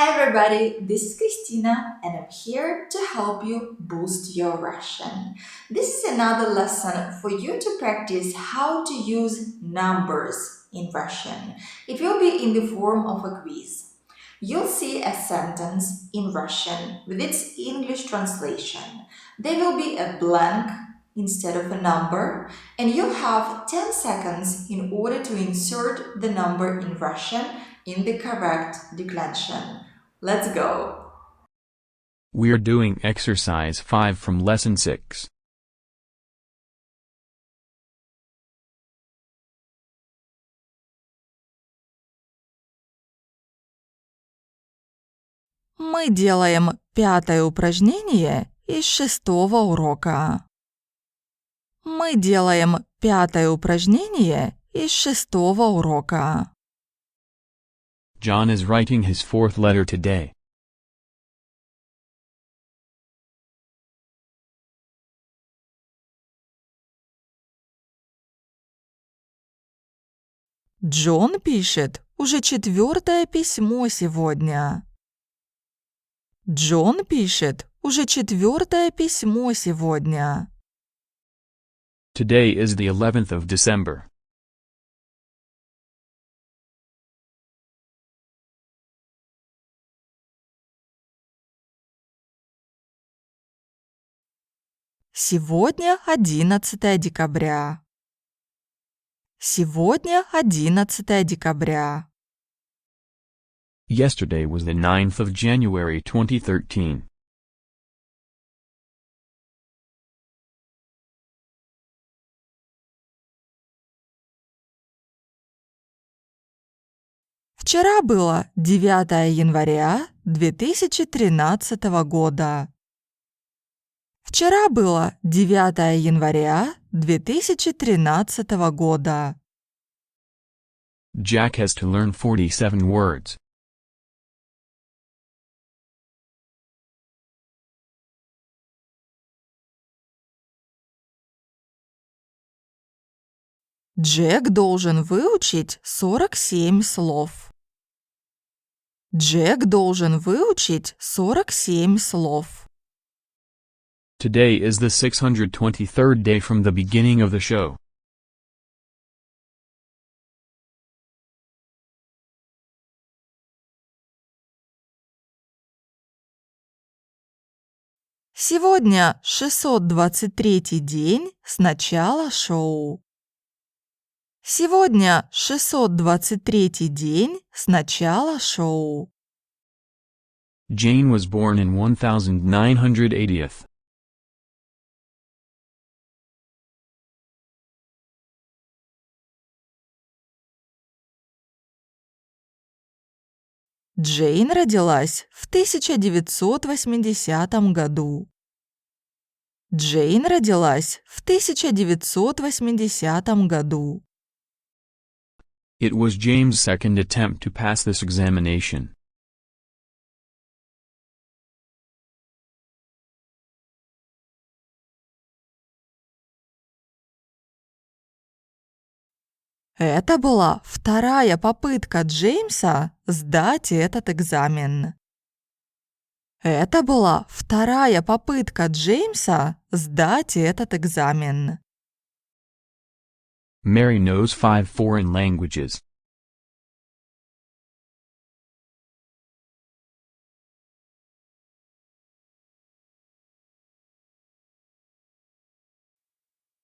Hi everybody, this is Christina and I'm here to help you boost your Russian. This is another lesson for you to practice how to use numbers in Russian. It will be in the form of a quiz. You'll see a sentence in Russian with its English translation. There will be a blank instead of a number, and you'll have 10 seconds in order to insert the number in Russian in the correct declension. Let's go! We're doing exercise 5 from lesson 6. Мы делаем 5-е упражнение из 6-го урока. Мы делаем 5-е упражнение из 6-го урока. John is writing his 4th letter today. Джон пишет уже 4-е письмо сегодня. Джон пишет уже 4-е письмо сегодня. Today is the 11th of December. Сегодня 11 декабря. Сегодня 11 декабря. Yesterday was the 9th of January 2013. Вчера было 9 января 2013 года. Вчера было 9 января 2013 года. Jack has to learn 47 words. Джек должен выучить 47 слов. Джек должен выучить 47 слов. Today is the 623rd day from the beginning of the show. Сегодня 623-й день с начала шоу. Сегодня 623-й день с начала шоу. Jane was born in 1980th. Джейн родилась в 1980 году. Джейн родилась в 1980 году. It was James' second attempt to pass this examination. Это была вторая попытка Джеймса сдать этот экзамен. Это была вторая попытка Джеймса сдать этот экзамен. Mary knows 5 foreign languages.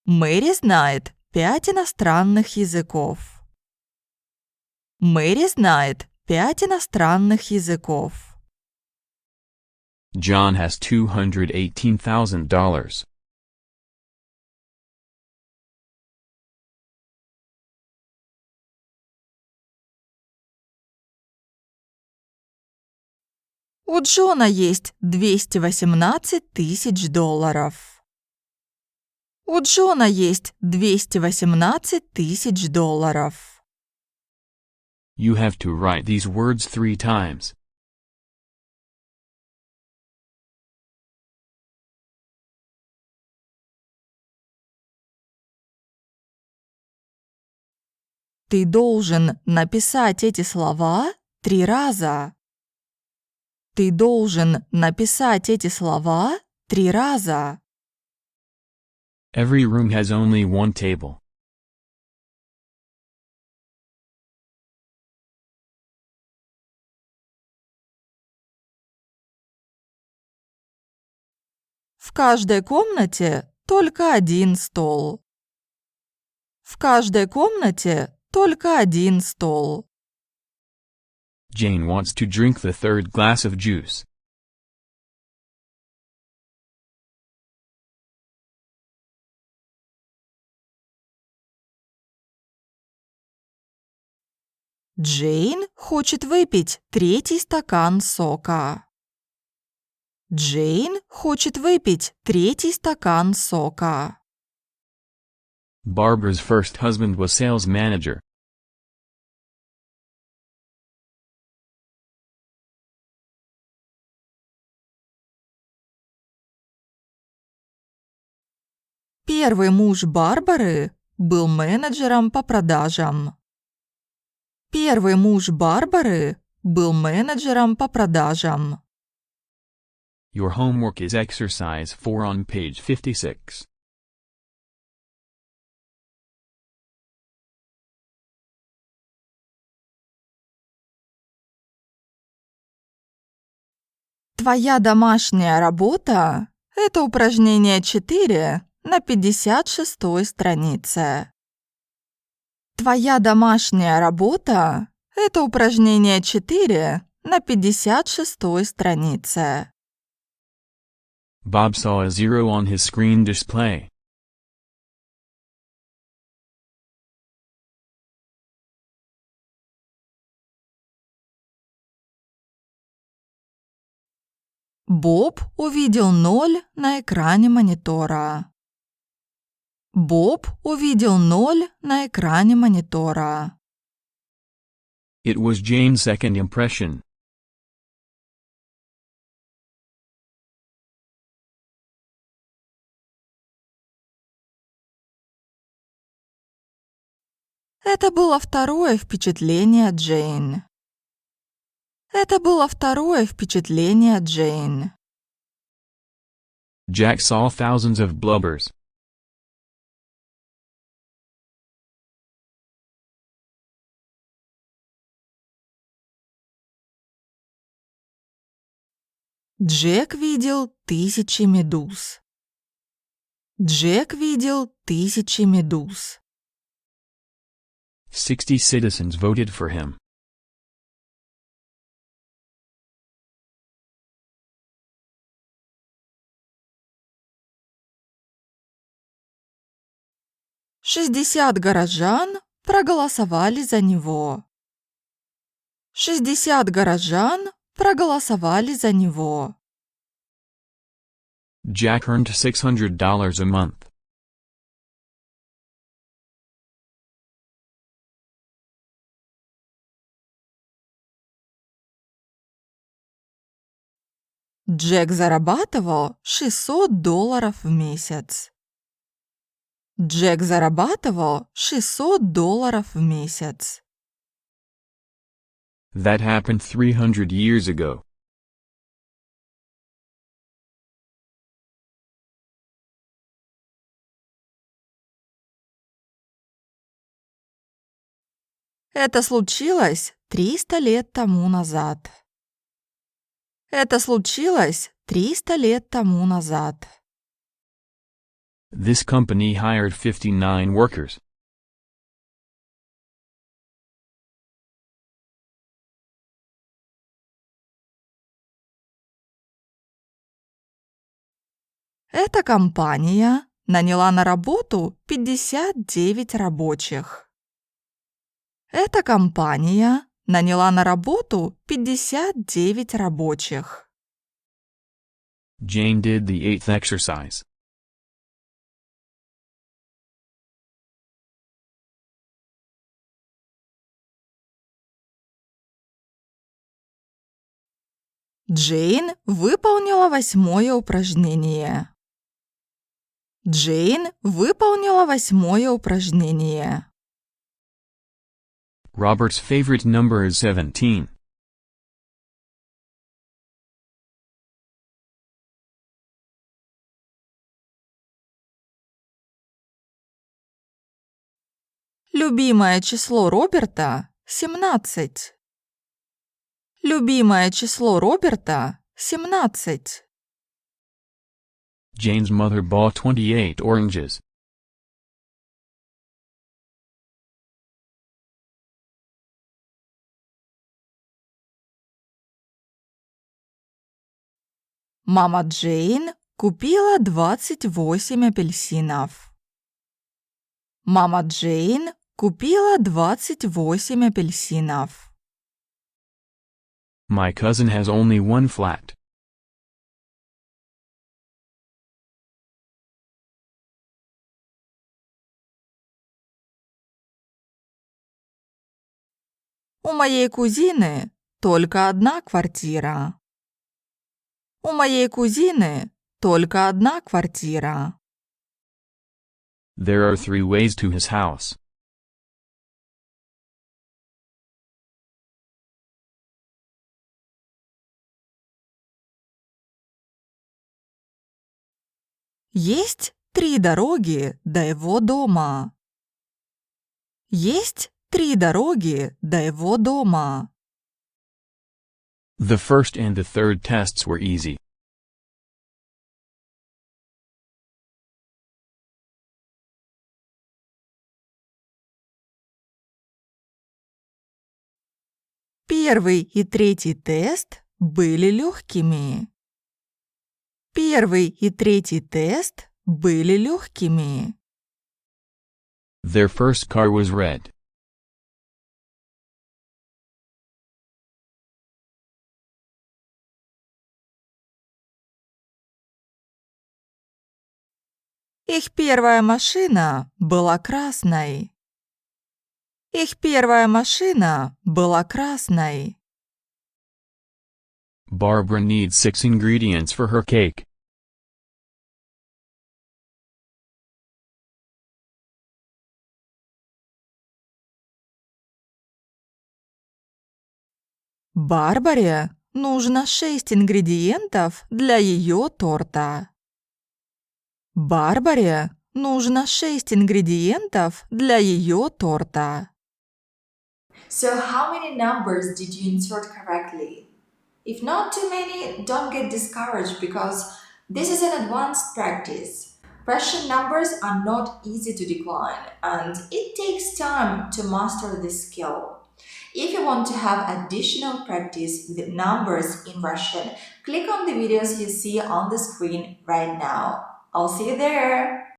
Мэри знает 5 иностранных языков. Мэри знает 5 иностранных языков. John has $218,000. У Джона есть 218 тысяч долларов. У Джона есть 218 тысяч долларов. You have to write these words 3 times. Ты должен написать эти слова 3 раза. Ты должен написать эти слова 3 раза. Every room has only one table. В каждой комнате только один стол. В каждой комнате только один стол. Jane wants to drink the third glass of juice. Джейн хочет выпить 3-й стакан сока. Джейн хочет выпить 3-й стакан сока. Barbara's first husband was sales manager. Первый муж Барбары был менеджером по продажам. Первый муж Барбары был менеджером по продажам. Your homework is exercise 4 on page 56. Твоя домашняя работа – это упражнение 4 на 56-й странице. Твоя домашняя работа – это упражнение 4 на 56-й странице. Bob saw a 0 on his screen display. Боб увидел 0 на экране монитора. Боб увидел 0 на экране монитора. It was Jane's second impression. Это было второе впечатление Джейн. Это было второе впечатление Джейн. Jack saw thousands of blubbers. Джек видел 1000 медуз. Джек видел 1000 медуз. 60 citizens voted for him. «60 горожан проголосовали за него». 60 горожан проголосовали за него. Jack earned $600 a month. Джек зарабатывал $600 в месяц. Джек зарабатывал $600 в месяц. That happened 300 years ago. Это случилось 300 лет тому назад. Это случилось 300 лет тому назад. This company hired 59 workers. Эта компания наняла на работу 59 рабочих. Эта компания наняла на работу 59 рабочих. Jane did the 8th exercise. Джейн выполнила 8-е упражнение. Джейн выполнила 8-е упражнение. Robert's favorite number is 17. Любимое число Роберта – 17. Любимое число Роберта – 17. Jane's mother bought 28 oranges. Мама Джейн купила 28 апельсинов. Мама Джейн купила 28 апельсинов. My cousin has only one flat. У моей кузины только одна квартира. У моей кузины только одна квартира. There are 3 ways to his house. Есть 3 дороги до его дома. Есть 3 дороги до его дома. The first and the third tests were easy. Первый и третий тест были легкими. Первый и третий тест были легкими. Their first car was red. Их первая машина была красной. Их первая машина была красной. Barbara needs 6 ingredients for her cake. Барбаре нужно 6 ингредиентов для ее торта. Барбаре нужно 6 ингредиентов для ее торта. So how many numbers did you insert correctly? If not too many, don't get discouraged because this is an advanced practice. Russian numbers are not easy to decline and it takes time to master this skill. If you want to have additional practice with numbers in Russian, click on the videos you see on the screen right now. I'll see you there!